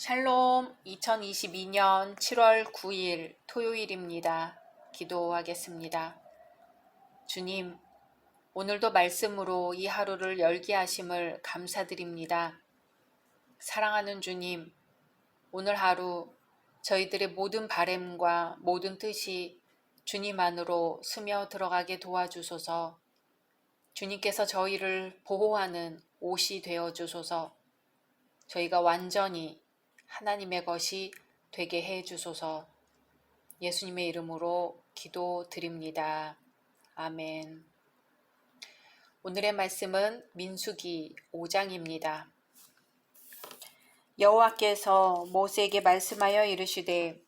샬롬 2022년 7월 9일 토요일입니다. 기도하겠습니다. 주님, 오늘도 말씀으로 이 하루를 열게 하심을 감사드립니다. 사랑하는 주님, 오늘 하루 저희들의 모든 바램과 모든 뜻이 주님 안으로 스며 들어가게 도와주소서. 주님께서 저희를 보호하는 옷이 되어주소서. 저희가 완전히 하나님의 것이 되게 해주소서. 예수님의 이름으로 기도드립니다. 아멘. 오늘의 말씀은 민수기 5장입니다. 여호와께서 모세에게 말씀하여 이르시되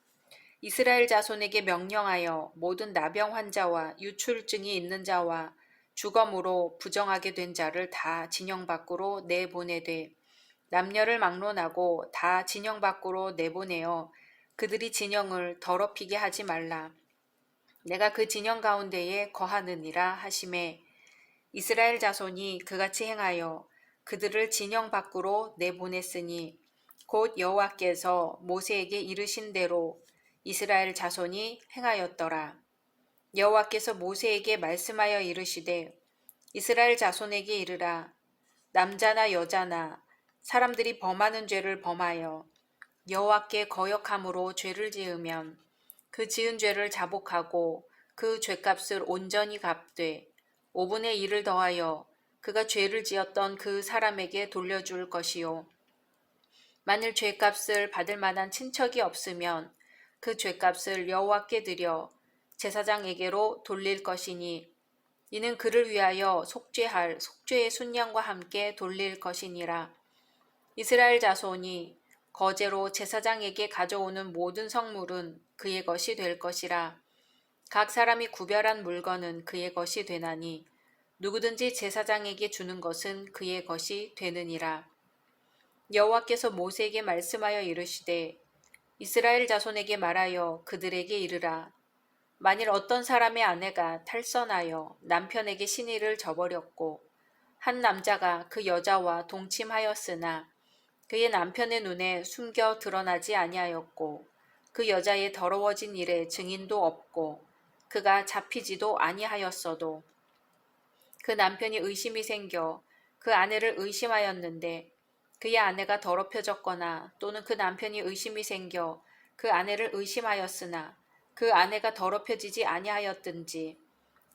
이스라엘 자손에게 명령하여 모든 나병 환자와 유출증이 있는 자와 주검으로 부정하게 된 자를 다 진영 밖으로 내보내되 남녀를 막론하고 다 진영 밖으로 내보내어 그들이 진영을 더럽히게 하지 말라. 내가 그 진영 가운데에 거하느니라 하시매 이스라엘 자손이 그같이 행하여 그들을 진영 밖으로 내보냈으니 곧 여호와께서 모세에게 이르신 대로 이스라엘 자손이 행하였더라. 여호와께서 모세에게 말씀하여 이르시되 이스라엘 자손에게 이르라. 남자나 여자나 사람들이 범하는 죄를 범하여 여호와께 거역함으로 죄를 지으면 그 지은 죄를 자복하고 그 죄값을 온전히 갚되 5분의 1을 더하여 그가 죄를 지었던 그 사람에게 돌려줄 것이요. 만일 죄값을 받을 만한 친척이 없으면 그 죄값을 여호와께 드려 제사장에게로 돌릴 것이니 이는 그를 위하여 속죄할 속죄의 순양과 함께 돌릴 것이니라. 이스라엘 자손이 거제로 제사장에게 가져오는 모든 성물은 그의 것이 될 것이라. 각 사람이 구별한 물건은 그의 것이 되나니 누구든지 제사장에게 주는 것은 그의 것이 되느니라. 여호와께서 모세에게 말씀하여 이르시되 이스라엘 자손에게 말하여 그들에게 이르라. 만일 어떤 사람의 아내가 탈선하여 남편에게 시니를 저버렸고 한 남자가 그 여자와 동침하였으나 그의 남편의 눈에 숨겨 드러나지 아니하였고 그 여자의 더러워진 일에 증인도 없고 그가 잡히지도 아니하였어도 그 남편이 의심이 생겨 그 아내를 의심하였는데 그의 아내가 더럽혀졌거나 또는 그 남편이 의심이 생겨 그 아내를 의심하였으나 그 아내가 더럽혀지지 아니하였든지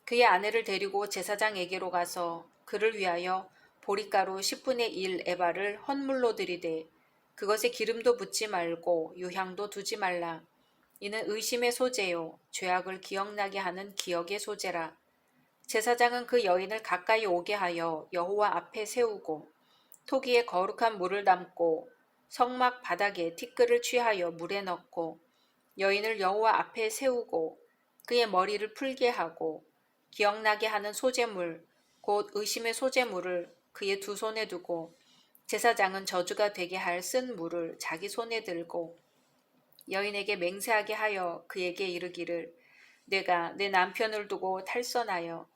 그의 아내를 데리고 제사장에게로 가서 그를 위하여 보리가루 10분의 1 에바를 헌물로 드리되 그것에 기름도 붓지 말고 유향도 두지 말라. 이는 의심의 소재요 죄악을 기억나게 하는 기억의 소재라. 제사장은 그 여인을 가까이 오게 하여 여호와 앞에 세우고 토기에 거룩한 물을 담고 성막 바닥에 티끌을 취하여 물에 넣고 여인을 여호와 앞에 세우고 그의 머리를 풀게 하고 기억나게 하는 소재물 곧 의심의 소재물을 그의 두 손에 두고 제사장은 저주가 되게 할 쓴 물을 자기 손에 들고 여인에게 맹세하게 하여 그에게 이르기를 내가 내 남편을 두고 탈선하여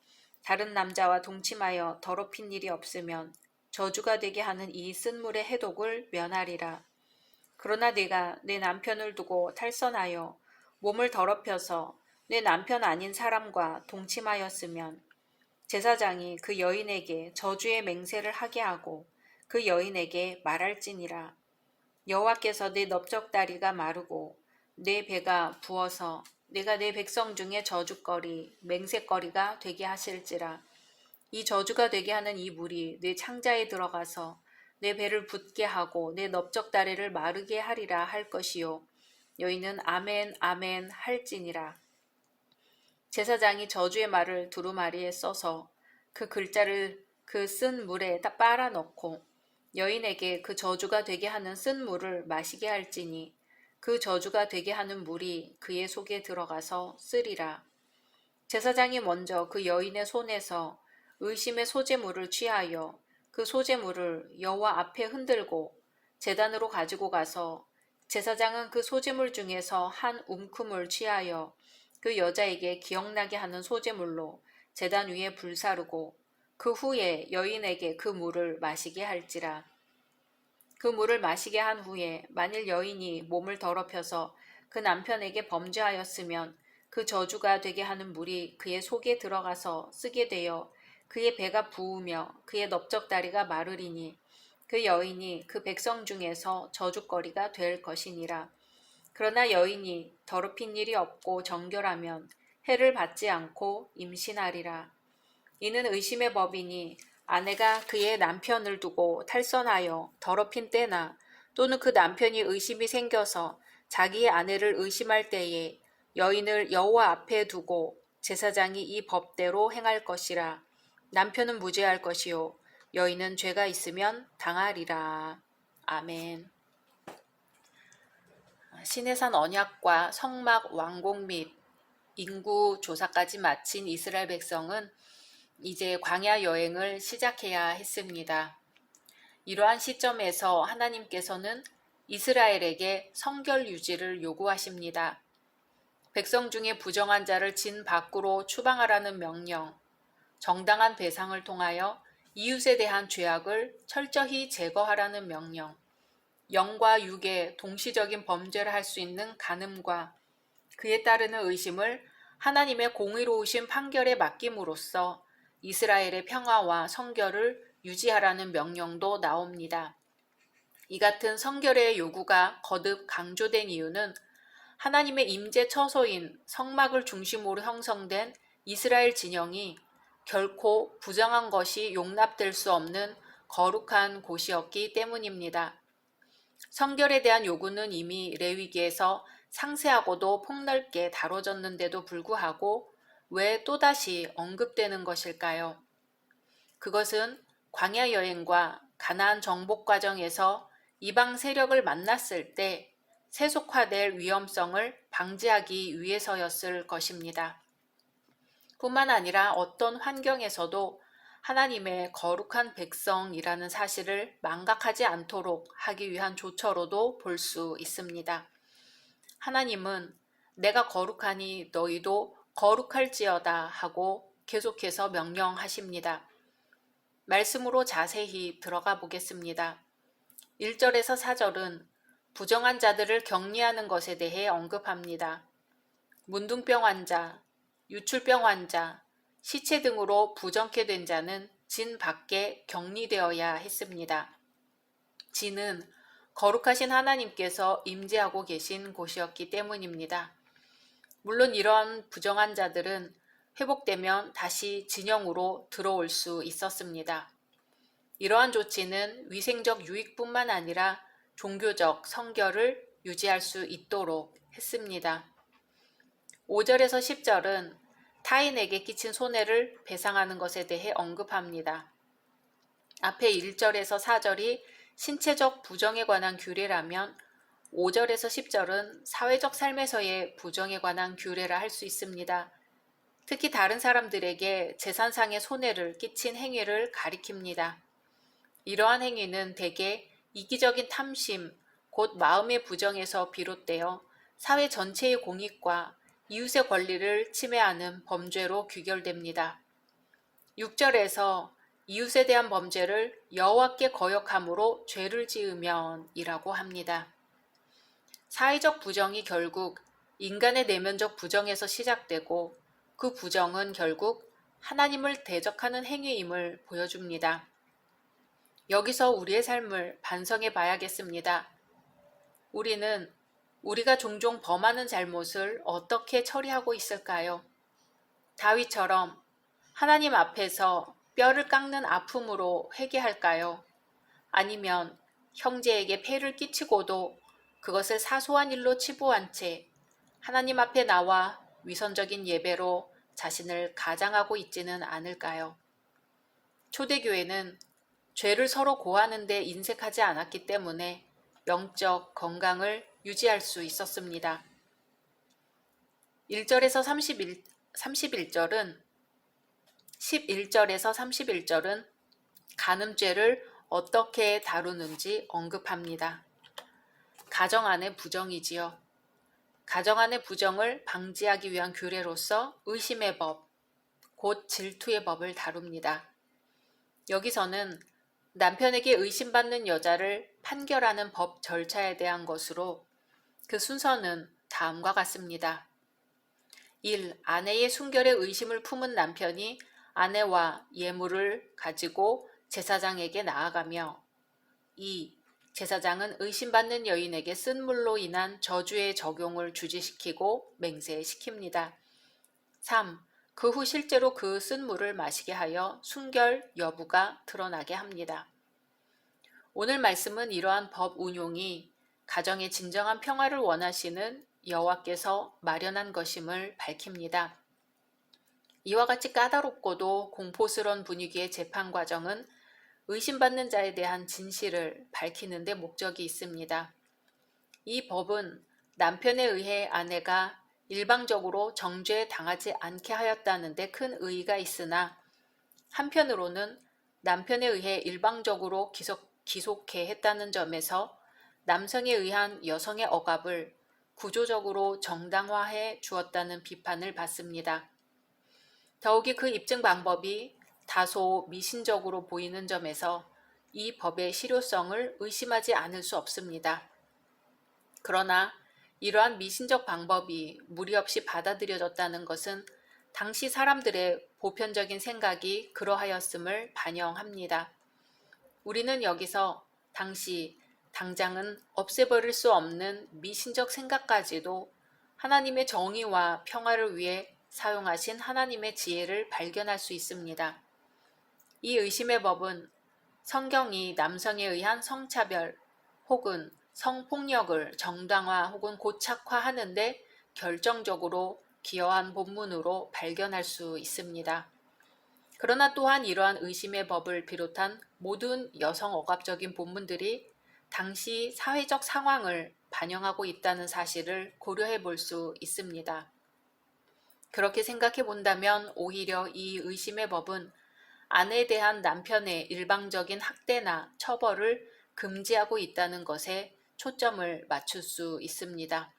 다른 남자와 동침하여 더럽힌 일이 없으면 저주가 되게 하는 이 쓴 물의 해독을 면하리라. 그러나 내가 내 남편을 두고 탈선하여 몸을 더럽혀서 내 남편 아닌 사람과 동침하였으면 제사장이 그 여인에게 저주의 맹세를 하게 하고 그 여인에게 말할지니라. 여호와께서 내 넓적다리가 마르고 내 배가 부어서 내가 내 백성 중에 저주거리 맹세거리가 되게 하실지라. 이 저주가 되게 하는 이 물이 내 창자에 들어가서 내 배를 붓게 하고 내 넓적다리를 마르게 하리라 할 것이요. 여인은 아멘 아멘 할지니라. 제사장이 저주의 말을 두루마리에 써서 그 글자를 그 쓴 물에 딱 빨아 넣고 여인에게 그 저주가 되게 하는 쓴 물을 마시게 할지니 그 저주가 되게 하는 물이 그의 속에 들어가서 쓰리라. 제사장이 먼저 그 여인의 손에서 의심의 소재물을 취하여 그 소재물을 여호와 앞에 흔들고 제단으로 가지고 가서 제사장은 그 소재물 중에서 한 움큼을 취하여 그 여자에게 기억나게 하는 소재물로 제단 위에 불사르고 그 후에 여인에게 그 물을 마시게 할지라. 그 물을 마시게 한 후에 만일 여인이 몸을 더럽혀서 그 남편에게 범죄하였으면 그 저주가 되게 하는 물이 그의 속에 들어가서 쓰게 되어 그의 배가 부으며 그의 넓적다리가 마르리니 그 여인이 그 백성 중에서 저주거리가 될 것이니라. 그러나 여인이 더럽힌 일이 없고 정결하면 해를 받지 않고 임신하리라. 이는 의심의 법이니 아내가 그의 남편을 두고 탈선하여 더럽힌 때나 또는 그 남편이 의심이 생겨서 자기의 아내를 의심할 때에 여인을 여호와 앞에 두고 제사장이 이 법대로 행할 것이라. 남편은 무죄할 것이요 여인은 죄가 있으면 당하리라. 아멘. 시내산 언약과 성막 완공 및 인구 조사까지 마친 이스라엘 백성은 이제 광야 여행을 시작해야 했습니다. 이러한 시점에서 하나님께서는 이스라엘에게 성결 유지를 요구하십니다. 백성 중에 부정한 자를 진 밖으로 추방하라는 명령, 정당한 배상을 통하여 이웃에 대한 죄악을 철저히 제거하라는 명령, 영과 육의 동시적인 범죄를 할 수 있는 간음과 그에 따르는 의심을 하나님의 공의로우신 판결에 맡김으로써 이스라엘의 평화와 성결을 유지하라는 명령도 나옵니다. 이 같은 성결의 요구가 거듭 강조된 이유는 하나님의 임재 처소인 성막을 중심으로 형성된 이스라엘 진영이 결코 부정한 것이 용납될 수 없는 거룩한 곳이었기 때문입니다. 성결에 대한 요구는 이미 레위기에서 상세하고도 폭넓게 다뤄졌는데도 불구하고 왜 또다시 언급되는 것일까요? 그것은 광야 여행과 가나안 정복 과정에서 이방 세력을 만났을 때 세속화될 위험성을 방지하기 위해서였을 것입니다. 뿐만 아니라 어떤 환경에서도 하나님의 거룩한 백성이라는 사실을 망각하지 않도록 하기 위한 조처로도 볼 수 있습니다. 하나님은 내가 거룩하니 너희도 거룩할지어다 하고 계속해서 명령하십니다. 말씀으로 자세히 들어가 보겠습니다. 1절에서 4절은 부정한 자들을 격리하는 것에 대해 언급합니다. 문둥병 환자, 유출병 환자, 시체 등으로 부정케 된 자는 진 밖에 격리되어야 했습니다. 진은 거룩하신 하나님께서 임재하고 계신 곳이었기 때문입니다. 물론 이런 부정한 자들은 회복되면 다시 진영으로 들어올 수 있었습니다. 이러한 조치는 위생적 유익뿐만 아니라 종교적 성결을 유지할 수 있도록 했습니다. 5절에서 10절은 타인에게 끼친 손해를 배상하는 것에 대해 언급합니다. 앞에 1절에서 4절이 신체적 부정에 관한 규례라면 5절에서 10절은 사회적 삶에서의 부정에 관한 규례라 할 수 있습니다. 특히 다른 사람들에게 재산상의 손해를 끼친 행위를 가리킵니다. 이러한 행위는 대개 이기적인 탐심, 곧 마음의 부정에서 비롯되어 사회 전체의 공익과 이웃의 권리를 침해하는 범죄로 귀결됩니다. 6절에서 이웃에 대한 범죄를 여호와께 거역함으로 죄를 지으면 이라고 합니다. 사회적 부정이 결국 인간의 내면적 부정에서 시작되고 그 부정은 결국 하나님을 대적하는 행위임을 보여줍니다. 여기서 우리의 삶을 반성해 봐야겠습니다. 우리는 우리가 종종 범하는 잘못을 어떻게 처리하고 있을까요? 다윗처럼 하나님 앞에서 뼈를 깎는 아픔으로 회개할까요? 아니면 형제에게 폐를 끼치고도 그것을 사소한 일로 치부한 채 하나님 앞에 나와 위선적인 예배로 자신을 가장하고 있지는 않을까요? 초대교회는 죄를 서로 고하는 데 인색하지 않았기 때문에 영적 건강을 유지할 수 있었습니다. 1절에서 31절은 11절에서 31절은 간음죄를 어떻게 다루는지 언급합니다. 가정 안의 부정이지요. 가정 안의 부정을 방지하기 위한 규례로서 의심의 법, 곧 질투의 법을 다룹니다. 여기서는 남편에게 의심받는 여자를 판결하는 법 절차에 대한 것으로 그 순서는 다음과 같습니다. 1. 아내의 순결에 의심을 품은 남편이 아내와 예물을 가지고 제사장에게 나아가며 2. 제사장은 의심받는 여인에게 쓴 물로 인한 저주의 적용을 주지시키고 맹세시킵니다. 3. 그 후 실제로 그 쓴 물을 마시게 하여 순결 여부가 드러나게 합니다. 오늘 말씀은 이러한 법 운용이 가정의 진정한 평화를 원하시는 여호와께서 마련한 것임을 밝힙니다. 이와 같이 까다롭고도 공포스러운 분위기의 재판 과정은 의심받는 자에 대한 진실을 밝히는 데 목적이 있습니다. 이 법은 남편에 의해 아내가 일방적으로 정죄에 당하지 않게 하였다는 데 큰 의의가 있으나 한편으로는 남편에 의해 일방적으로 기속해 했다는 점에서 남성에 의한 여성의 억압을 구조적으로 정당화해 주었다는 비판을 받습니다. 더욱이 그 입증 방법이 다소 미신적으로 보이는 점에서 이 법의 실효성을 의심하지 않을 수 없습니다. 그러나 이러한 미신적 방법이 무리 없이 받아들여졌다는 것은 당시 사람들의 보편적인 생각이 그러하였음을 반영합니다. 우리는 여기서 당시 당장은 없애버릴 수 없는 미신적 생각까지도 하나님의 정의와 평화를 위해 사용하신 하나님의 지혜를 발견할 수 있습니다. 이 의심의 법은 성경이 남성에 의한 성차별 혹은 성폭력을 정당화 혹은 고착화하는데 결정적으로 기여한 본문으로 발견할 수 있습니다. 그러나 또한 이러한 의심의 법을 비롯한 모든 여성 억압적인 본문들이 당시 사회적 상황을 반영하고 있다는 사실을 고려해 볼 수 있습니다. 그렇게 생각해 본다면 오히려 이 의심의 법은 아내에 대한 남편의 일방적인 학대나 처벌을 금지하고 있다는 것에 초점을 맞출 수 있습니다.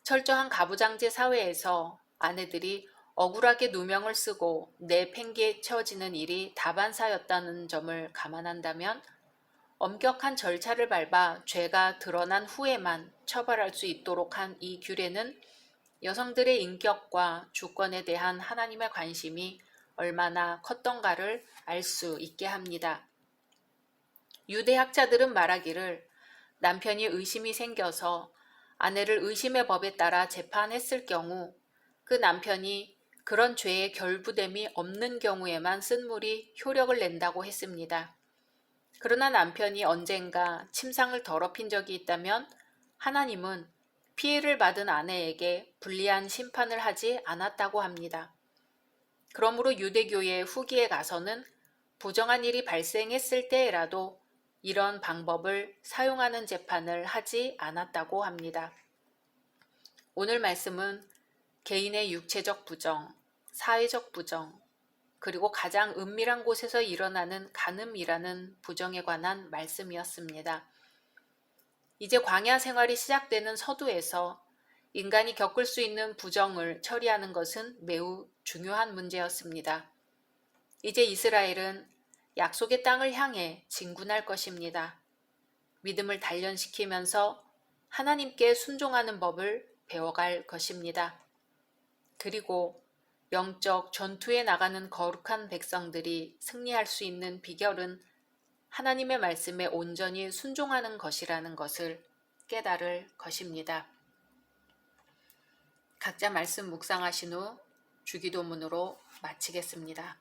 철저한 가부장제 사회에서 아내들이 억울하게 누명을 쓰고 내팽개쳐지는 일이 다반사였다는 점을 감안한다면 엄격한 절차를 밟아 죄가 드러난 후에만 처벌할 수 있도록 한 이 규례는 여성들의 인격과 주권에 대한 하나님의 관심이 얼마나 컸던가를 알 수 있게 합니다. 유대 학자들은 말하기를 남편이 의심이 생겨서 아내를 의심의 법에 따라 재판했을 경우 그 남편이 그런 죄의 결부됨이 없는 경우에만 쓴물이 효력을 낸다고 했습니다. 그러나 남편이 언젠가 침상을 더럽힌 적이 있다면 하나님은 피해를 받은 아내에게 불리한 심판을 하지 않았다고 합니다. 그러므로 유대교의 후기에 가서는 부정한 일이 발생했을 때에라도 이런 방법을 사용하는 재판을 하지 않았다고 합니다. 오늘 말씀은 개인의 육체적 부정, 사회적 부정, 그리고 가장 은밀한 곳에서 일어나는 간음이라는 부정에 관한 말씀이었습니다. 이제 광야 생활이 시작되는 서두에서 인간이 겪을 수 있는 부정을 처리하는 것은 매우 중요한 문제였습니다. 이제 이스라엘은 약속의 땅을 향해 진군할 것입니다. 믿음을 단련시키면서 하나님께 순종하는 법을 배워갈 것입니다. 그리고 영적 전투에 나가는 거룩한 백성들이 승리할 수 있는 비결은 하나님의 말씀에 온전히 순종하는 것이라는 것을 깨달을 것입니다. 각자 말씀 묵상하신 후 주기도문으로 마치겠습니다.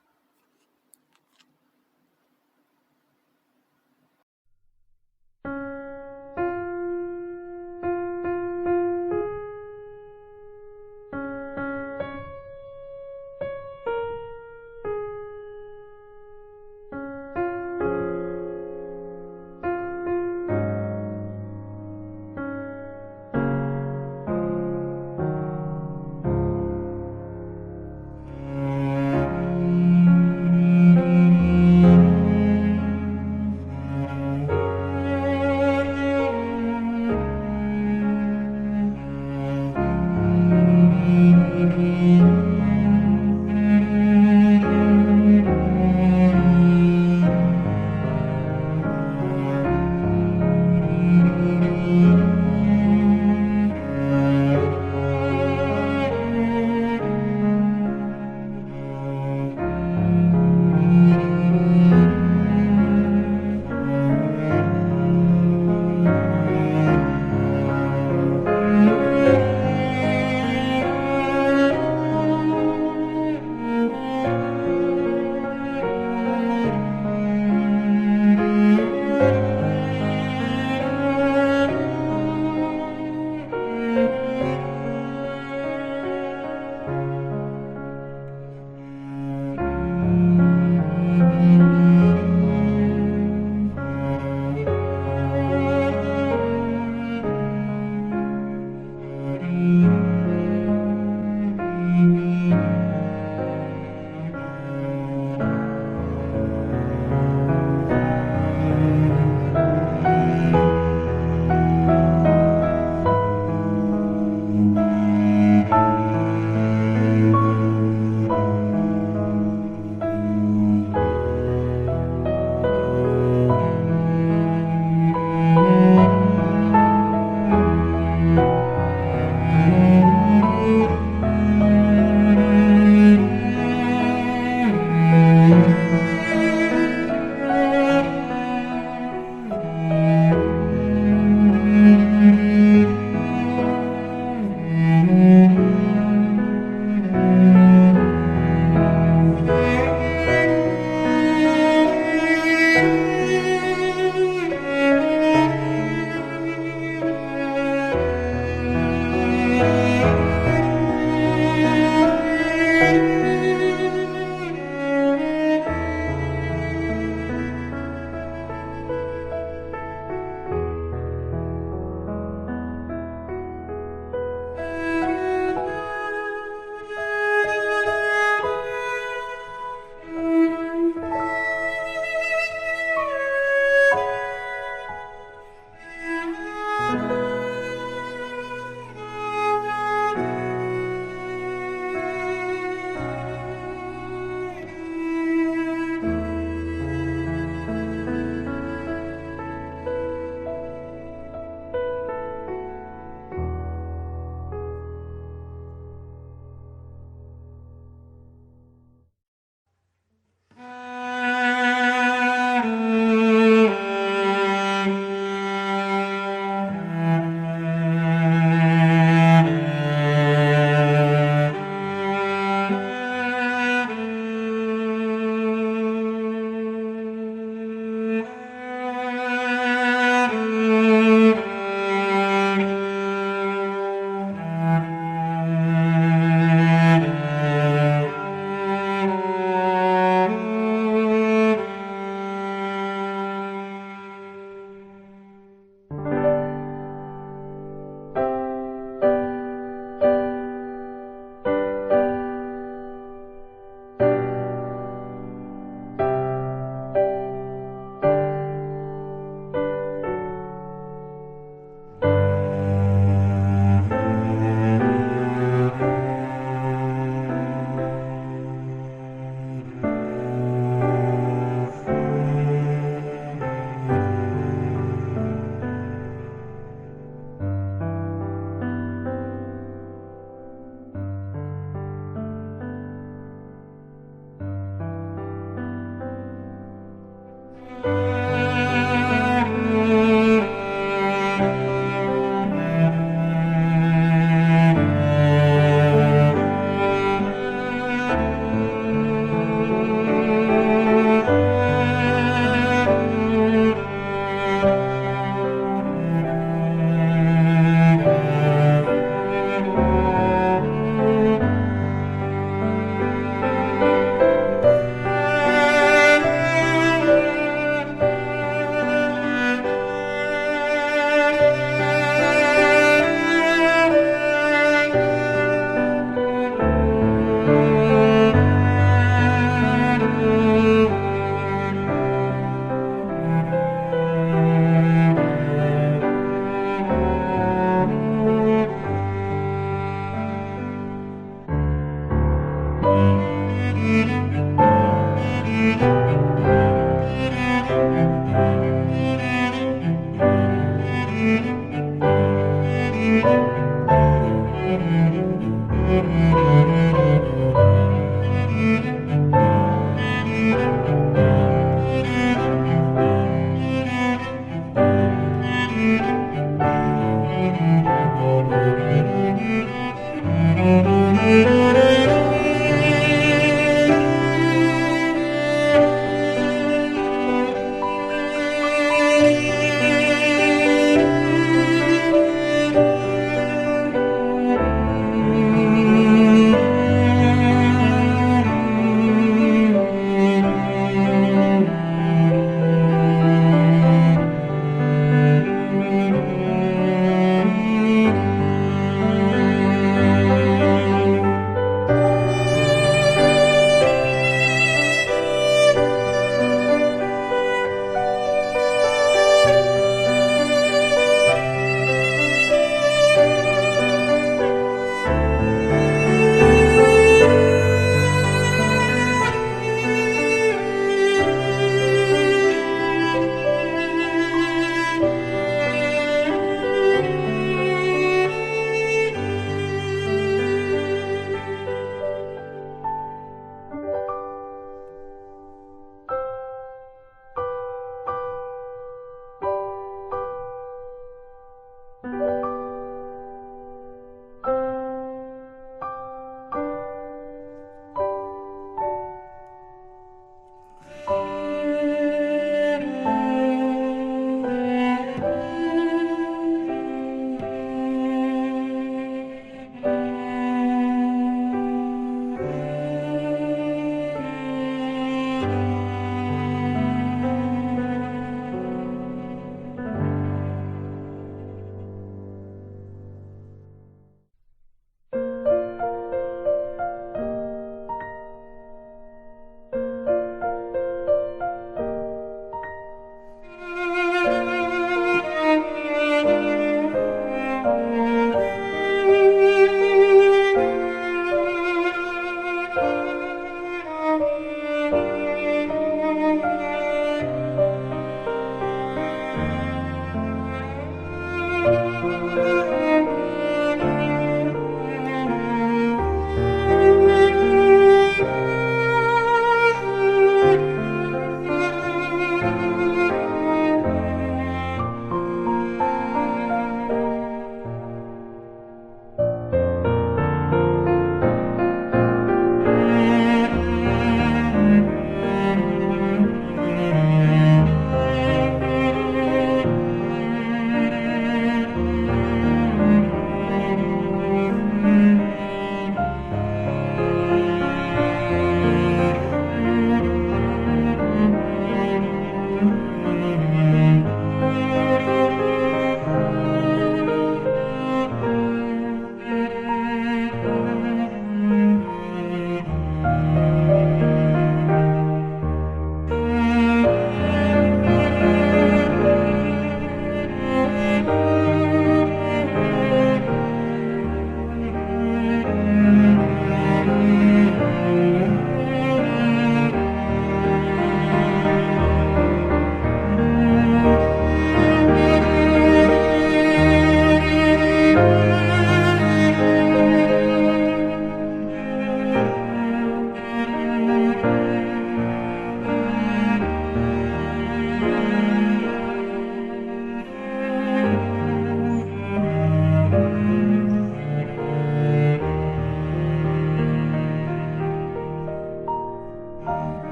Música